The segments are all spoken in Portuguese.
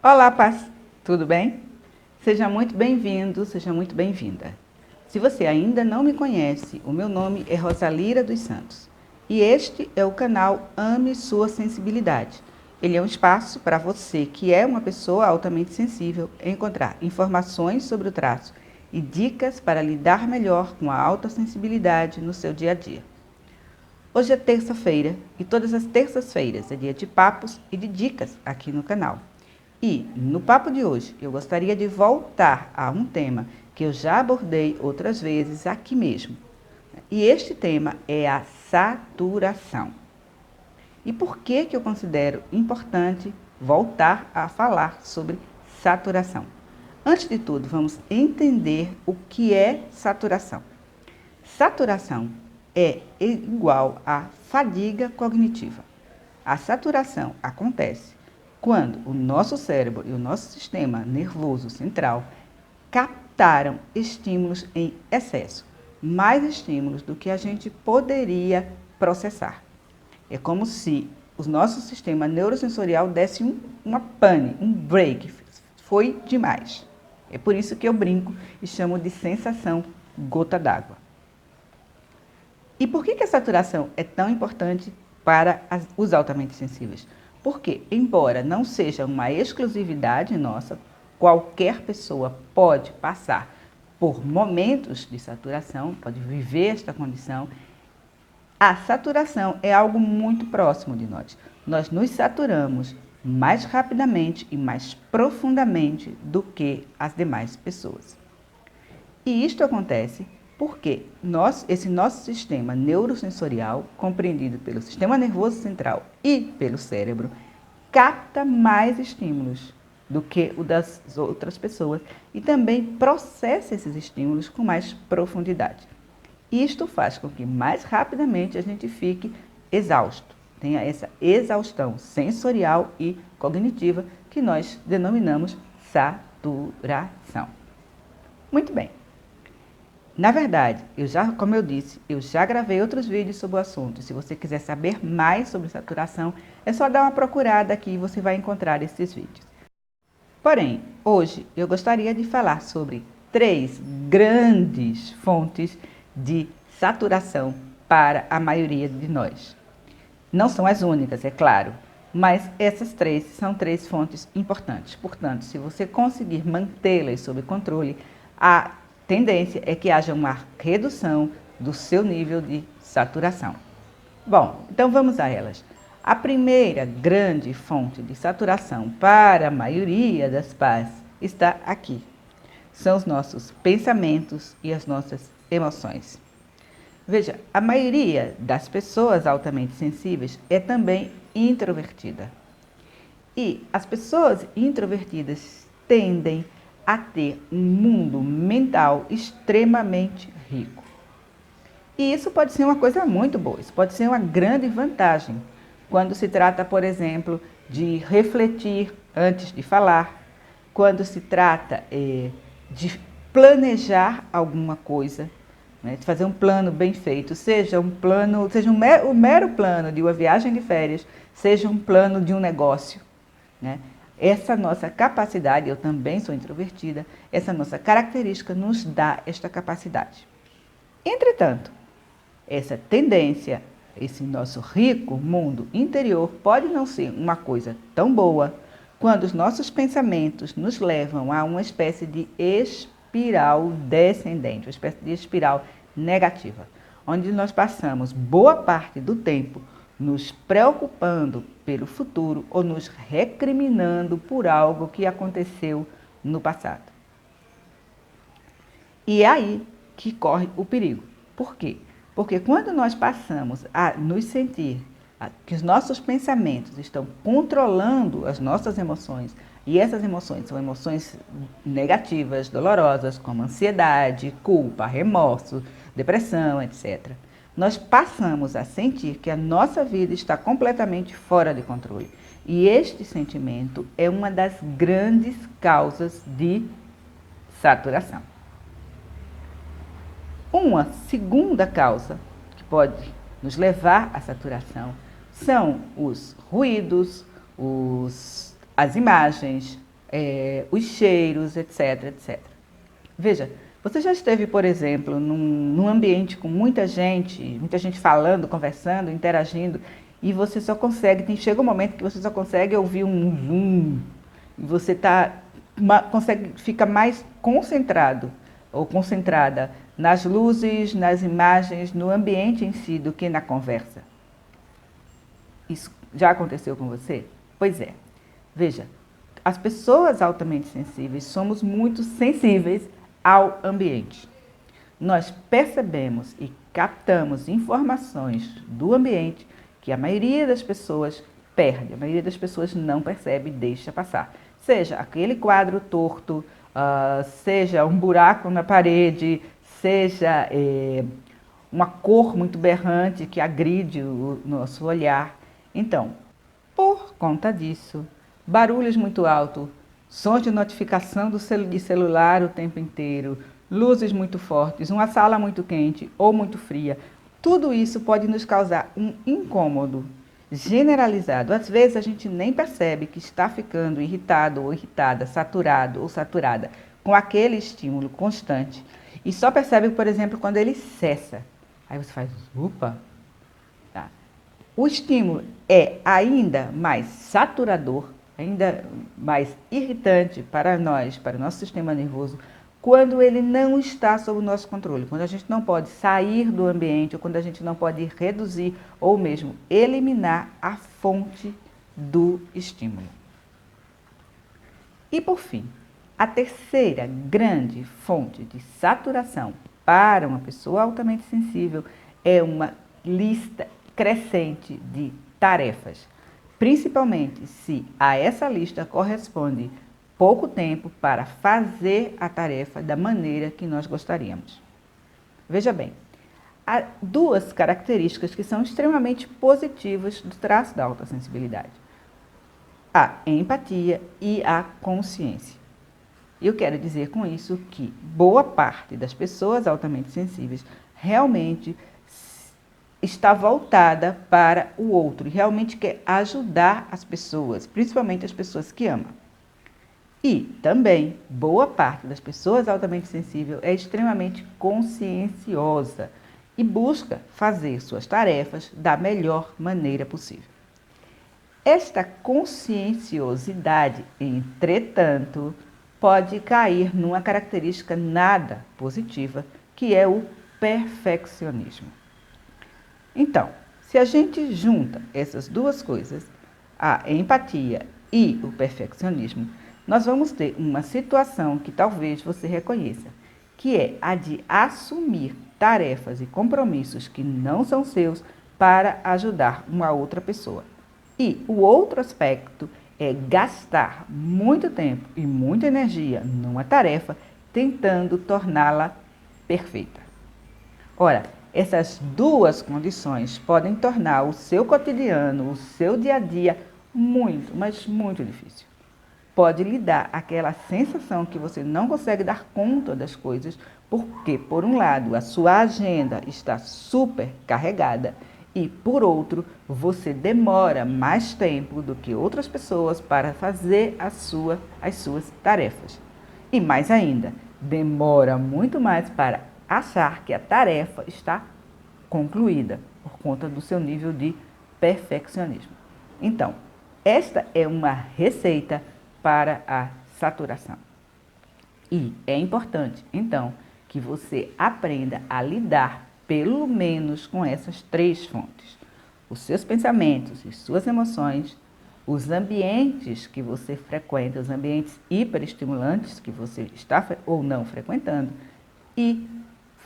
Olá, paz, tudo bem? Seja muito bem-vindo, seja muito bem-vinda. Se você ainda não me conhece, o meu nome é Rosalira dos Santos e este é o canal Ame Sua Sensibilidade. Ele é um espaço para você que é uma pessoa altamente sensível encontrar informações sobre o traço e dicas para lidar melhor com a alta sensibilidade no seu dia a dia. Hoje é terça-feira e todas as terças-feiras é dia de papos e de dicas aqui no canal. E no papo de hoje eu gostaria de voltar a um tema que eu já abordei outras vezes aqui mesmo. E este tema é a saturação. E por que eu considero importante voltar a falar sobre saturação? Antes de tudo, vamos entender o que é saturação. Saturação é igual a fadiga cognitiva. A saturação acontece quando o nosso cérebro e o nosso sistema nervoso central captaram estímulos em excesso, mais estímulos do que a gente poderia processar. É como se o nosso sistema neurosensorial desse uma pane, um break, foi demais. É por isso que eu brinco e chamo de sensação gota d'água. E por que a saturação é tão importante para os altamente sensíveis? Porque, embora não seja uma exclusividade nossa, qualquer pessoa pode passar por momentos de saturação, pode viver esta condição. A saturação é algo muito próximo de nós. Nós nos saturamos mais rapidamente e mais profundamente do que as demais pessoas. E isto acontece porque esse nosso sistema neurosensorial, compreendido pelo sistema nervoso central e pelo cérebro, capta mais estímulos do que o das outras pessoas e também processa esses estímulos com mais profundidade. Isto faz com que mais rapidamente a gente fique exausto, tenha essa exaustão sensorial e cognitiva que nós denominamos saturação. Muito bem. Na verdade, como eu disse, eu já gravei outros vídeos sobre o assunto. Se você quiser saber mais sobre saturação, é só dar uma procurada aqui e você vai encontrar esses vídeos. Porém, hoje eu gostaria de falar sobre 3 grandes fontes de saturação para a maioria de nós. Não são as únicas, é claro, mas essas 3 são 3 fontes importantes. Portanto, se você conseguir mantê-las sob controle, a tendência é que haja uma redução do seu nível de saturação. Bom, então vamos a elas. A primeira grande fonte de saturação para a maioria das pás está aqui. São os nossos pensamentos e as nossas emoções. Veja, a maioria das pessoas altamente sensíveis é também introvertida. E as pessoas introvertidas tendem a ter um mundo mental extremamente rico. E isso pode ser uma coisa muito boa, isso pode ser uma grande vantagem quando se trata, por exemplo, de refletir antes de falar, quando se trata de planejar alguma coisa, né, de fazer um plano bem feito, seja um mero plano de uma viagem de férias, seja um plano de um negócio, né? Essa nossa capacidade, eu também sou introvertida, essa nossa característica nos dá esta capacidade. Entretanto, essa tendência, esse nosso rico mundo interior pode não ser uma coisa tão boa quando os nossos pensamentos nos levam a uma espécie de espiral descendente, uma espécie de espiral negativa, onde nós passamos boa parte do tempo nos preocupando pelo futuro ou nos recriminando por algo que aconteceu no passado. E é aí que corre o perigo. Por quê? Porque quando nós passamos a nos sentir que os nossos pensamentos estão controlando as nossas emoções, e essas emoções são emoções negativas, dolorosas, como ansiedade, culpa, remorso, depressão, etc., nós passamos a sentir que a nossa vida está completamente fora de controle. E este sentimento é uma das grandes causas de saturação. Uma segunda causa que pode nos levar à saturação são os ruídos, as imagens, os cheiros, etc, etc. Veja, você já esteve, por exemplo, num ambiente com muita gente falando, conversando, interagindo, e você só consegue, chega um momento que você só consegue ouvir um zoom, e você fica mais concentrado ou concentrada nas luzes, nas imagens, no ambiente em si, do que na conversa. Isso já aconteceu com você? Pois é. Veja, as pessoas altamente sensíveis somos muito sensíveis ao ambiente. Nós percebemos e captamos informações do ambiente que a maioria das pessoas perde, a maioria das pessoas não percebe e deixa passar. Seja aquele quadro torto, seja um buraco na parede, seja uma cor muito berrante que agride o nosso olhar. Então, por conta disso, barulhos muito altos, sons de notificação de celular o tempo inteiro, luzes muito fortes, uma sala muito quente ou muito fria, tudo isso pode nos causar um incômodo generalizado. Às vezes a gente nem percebe que está ficando irritado ou irritada, saturado ou saturada com aquele estímulo constante e só percebe, por exemplo, quando ele cessa. Aí você faz, opa! Tá. O estímulo é ainda mais saturador, ainda mais irritante para nós, para o nosso sistema nervoso, quando ele não está sob o nosso controle, quando a gente não pode sair do ambiente, ou quando a gente não pode reduzir ou mesmo eliminar a fonte do estímulo. E por fim, a terceira grande fonte de saturação para uma pessoa altamente sensível é uma lista crescente de tarefas, principalmente se a essa lista corresponde pouco tempo para fazer a tarefa da maneira que nós gostaríamos. Veja bem, há duas características que são extremamente positivas do traço da autossensibilidade: a empatia e a consciência. Eu quero dizer com isso que boa parte das pessoas altamente sensíveis realmente está voltada para o outro e realmente quer ajudar as pessoas, principalmente as pessoas que ama. E também, boa parte das pessoas altamente sensíveis é extremamente conscienciosa e busca fazer suas tarefas da melhor maneira possível. Esta conscienciosidade, entretanto, pode cair numa característica nada positiva, que é o perfeccionismo. Então, se a gente junta essas duas coisas, a empatia e o perfeccionismo, nós vamos ter uma situação que talvez você reconheça, que é a de assumir tarefas e compromissos que não são seus para ajudar uma outra pessoa. E o outro aspecto é gastar muito tempo e muita energia numa tarefa tentando torná-la perfeita. Ora, essas duas condições podem tornar o seu cotidiano, o seu dia a dia muito, mas muito difícil. Pode lhe dar aquela sensação que você não consegue dar conta das coisas, porque, por um lado, a sua agenda está super carregada e, por outro, você demora mais tempo do que outras pessoas para fazer as suas tarefas. E mais ainda, demora muito mais para achar que a tarefa está concluída, por conta do seu nível de perfeccionismo. Então, esta é uma receita para a saturação. E é importante, então, que você aprenda a lidar pelo menos com essas três fontes: os seus pensamentos e suas emoções, os ambientes que você frequenta, os ambientes hiperestimulantes que você está ou não frequentando e,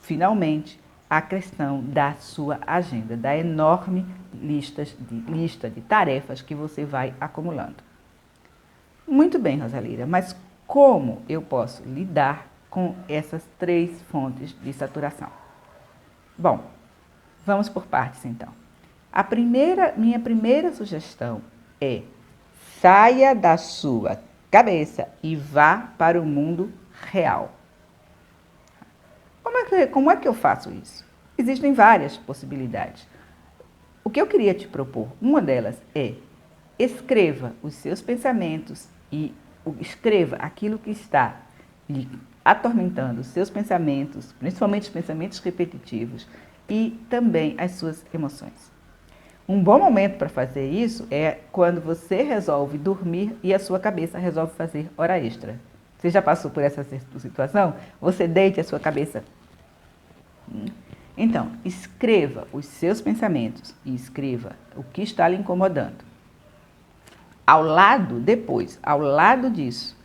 finalmente, a questão da sua agenda, da enorme lista de tarefas que você vai acumulando. Muito bem, Rosalira, mas como eu posso lidar com essas três fontes de saturação? Bom, vamos por partes então. Minha primeira sugestão é: saia da sua cabeça e vá para o mundo real. Como é que eu faço isso? Existem várias possibilidades. O que eu queria te propor, uma delas é: escreva os seus pensamentos e escreva aquilo que está lhe atormentando, os seus pensamentos, principalmente os pensamentos repetitivos e também as suas emoções. Um bom momento para fazer isso é quando você resolve dormir e a sua cabeça resolve fazer hora extra. Você já passou por essa situação? Você deita a sua cabeça. Então, escreva os seus pensamentos e escreva o que está lhe incomodando. Ao lado disso,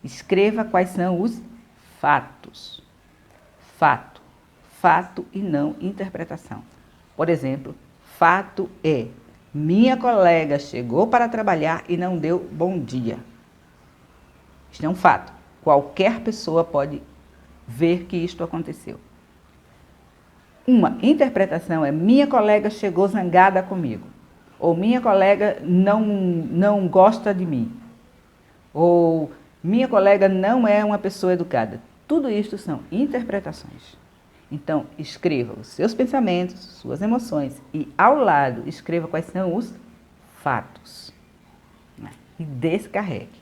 escreva quais são os fatos. Fato e não interpretação. Por exemplo, fato é: minha colega chegou para trabalhar e não deu bom dia. Isto é um fato. Qualquer pessoa pode ver que isto aconteceu. Uma interpretação é: minha colega chegou zangada comigo. Ou minha colega não gosta de mim. Ou minha colega não é uma pessoa educada. Tudo isto são interpretações. Então, escreva os seus pensamentos, suas emoções e, ao lado, escreva quais são os fatos. E descarregue.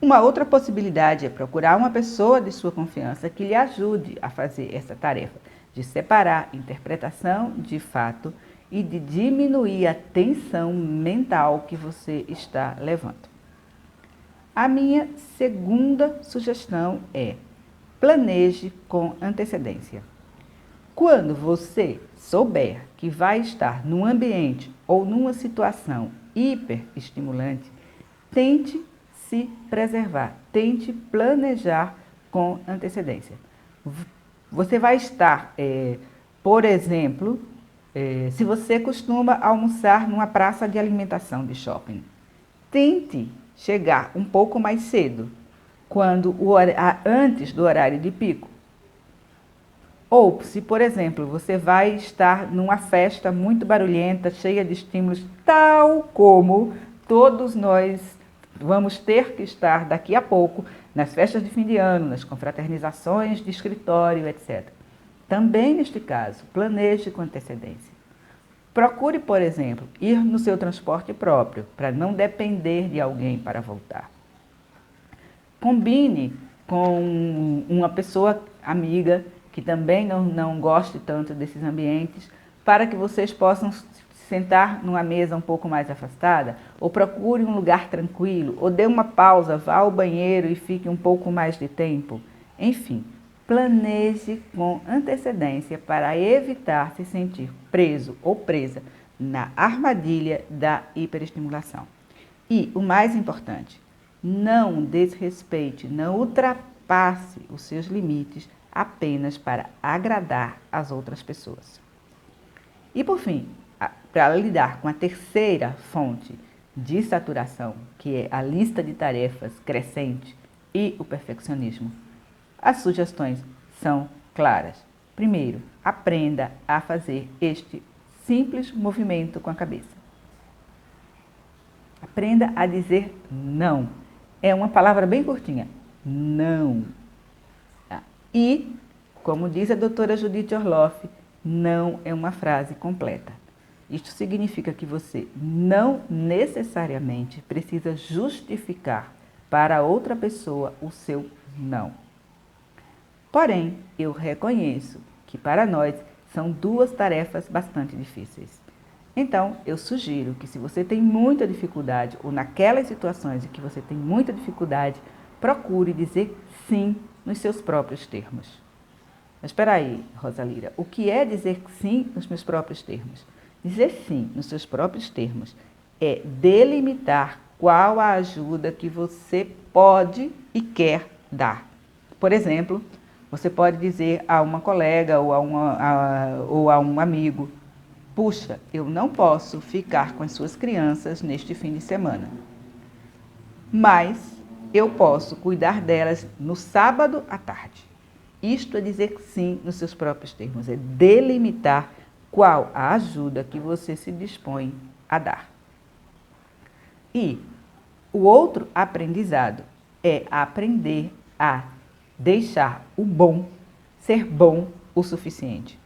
Uma outra possibilidade é procurar uma pessoa de sua confiança que lhe ajude a fazer essa tarefa de separar interpretação de fato e de diminuir a tensão mental que você está levando. A minha segunda sugestão é: planeje com antecedência. Quando você souber que vai estar num ambiente ou numa situação hiperestimulante, tente se preservar, tente planejar com antecedência. Você vai estar, por exemplo, se você costuma almoçar numa praça de alimentação de shopping, tente chegar um pouco mais cedo, antes do horário de pico. Ou, se, por exemplo, você vai estar numa festa muito barulhenta, cheia de estímulos, tal como todos nós vamos ter que estar daqui a pouco nas festas de fim de ano, nas confraternizações de escritório, etc. Também, neste caso, planeje com antecedência. Procure, por exemplo, ir no seu transporte próprio, para não depender de alguém para voltar. Combine com uma pessoa amiga que também não goste tanto desses ambientes, para que vocês possam se sentar numa mesa um pouco mais afastada, ou procure um lugar tranquilo, ou dê uma pausa, vá ao banheiro e fique um pouco mais de tempo. Enfim, planeje com antecedência para evitar se sentir preso ou presa na armadilha da hiperestimulação. E o mais importante, não desrespeite, não ultrapasse os seus limites apenas para agradar as outras pessoas. E por fim, para lidar com a terceira fonte de saturação, que é a lista de tarefas crescente e o perfeccionismo, as sugestões são claras. Primeiro, aprenda a fazer este simples movimento com a cabeça. Aprenda a dizer não. É uma palavra bem curtinha. Não. E, como diz a doutora Judith Orloff, não é uma frase completa. Isto significa que você não necessariamente precisa justificar para outra pessoa o seu não. Porém, eu reconheço que para nós são duas tarefas bastante difíceis. Então, eu sugiro que, se você tem muita dificuldade, ou naquelas situações em que você tem muita dificuldade, procure dizer sim nos seus próprios termos. Mas espera aí, Rosalira, o que é dizer sim nos meus próprios termos? Dizer sim nos seus próprios termos é delimitar qual a ajuda que você pode e quer dar. Por exemplo, você pode dizer a uma colega ou a um amigo: puxa, eu não posso ficar com as suas crianças neste fim de semana, mas eu posso cuidar delas no sábado à tarde. Isto é dizer sim nos seus próprios termos, é delimitar qual a ajuda que você se dispõe a dar. E o outro aprendizado é aprender a deixar o bom ser bom o suficiente.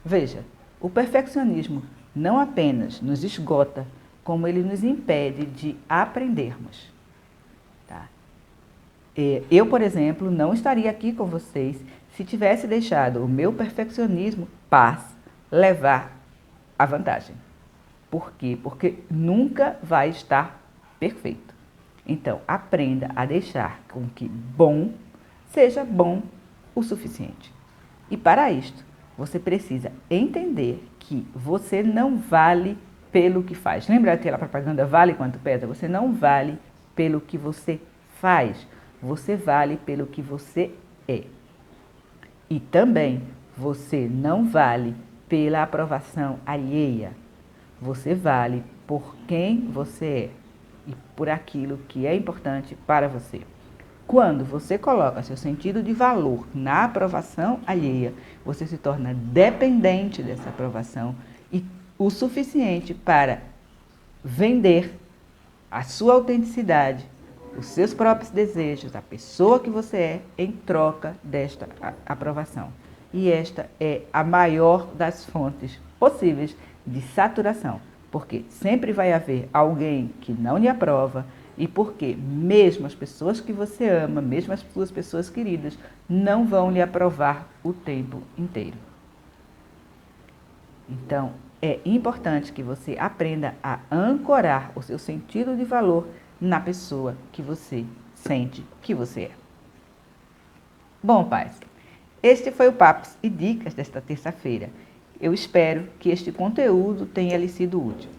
Veja, o perfeccionismo não apenas nos esgota, como ele nos impede de aprendermos. tá? Eu, por exemplo, não estaria aqui com vocês se tivesse deixado o meu perfeccionismo levar a vantagem. Por quê? Porque nunca vai estar perfeito. Então, aprenda a deixar com que bom seja bom o suficiente. E para isto, você precisa entender que você não vale pelo que faz. Lembra aquela propaganda vale quanto pesa? Você não vale pelo que você faz. Você vale pelo que você é. E também você não vale pela aprovação alheia. Você vale por quem você é e por aquilo que é importante para você. Quando você coloca seu sentido de valor na aprovação alheia, você se torna dependente dessa aprovação e o suficiente para vender a sua autenticidade, os seus próprios desejos, a pessoa que você é, em troca desta aprovação. E esta é a maior das fontes possíveis de saturação, porque sempre vai haver alguém que não lhe aprova e porque mesmo as pessoas que você ama, mesmo as suas pessoas queridas, não vão lhe aprovar o tempo inteiro. Então, é importante que você aprenda a ancorar o seu sentido de valor na pessoa que você sente que você é. Bom, pais, este foi o Papos e Dicas desta terça-feira. Eu espero que este conteúdo tenha lhe sido útil.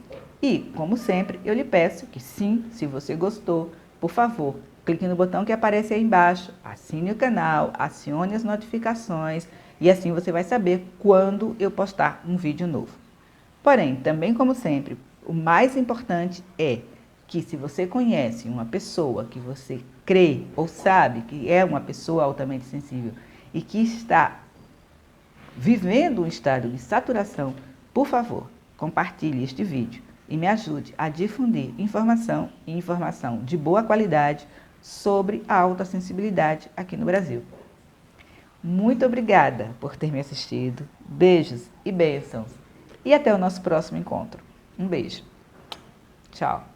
E, como sempre, eu lhe peço que sim, se você gostou, por favor, clique no botão que aparece aí embaixo, assine o canal, acione as notificações e assim você vai saber quando eu postar um vídeo novo. Porém, também como sempre, o mais importante é que se você conhece uma pessoa que você crê ou sabe que é uma pessoa altamente sensível e que está vivendo um estado de saturação, por favor, compartilhe este vídeo e me ajude a difundir informação e informação de boa qualidade sobre a autossensibilidade aqui no Brasil. Muito obrigada por ter me assistido. Beijos e bênçãos. E até o nosso próximo encontro. Um beijo. Tchau.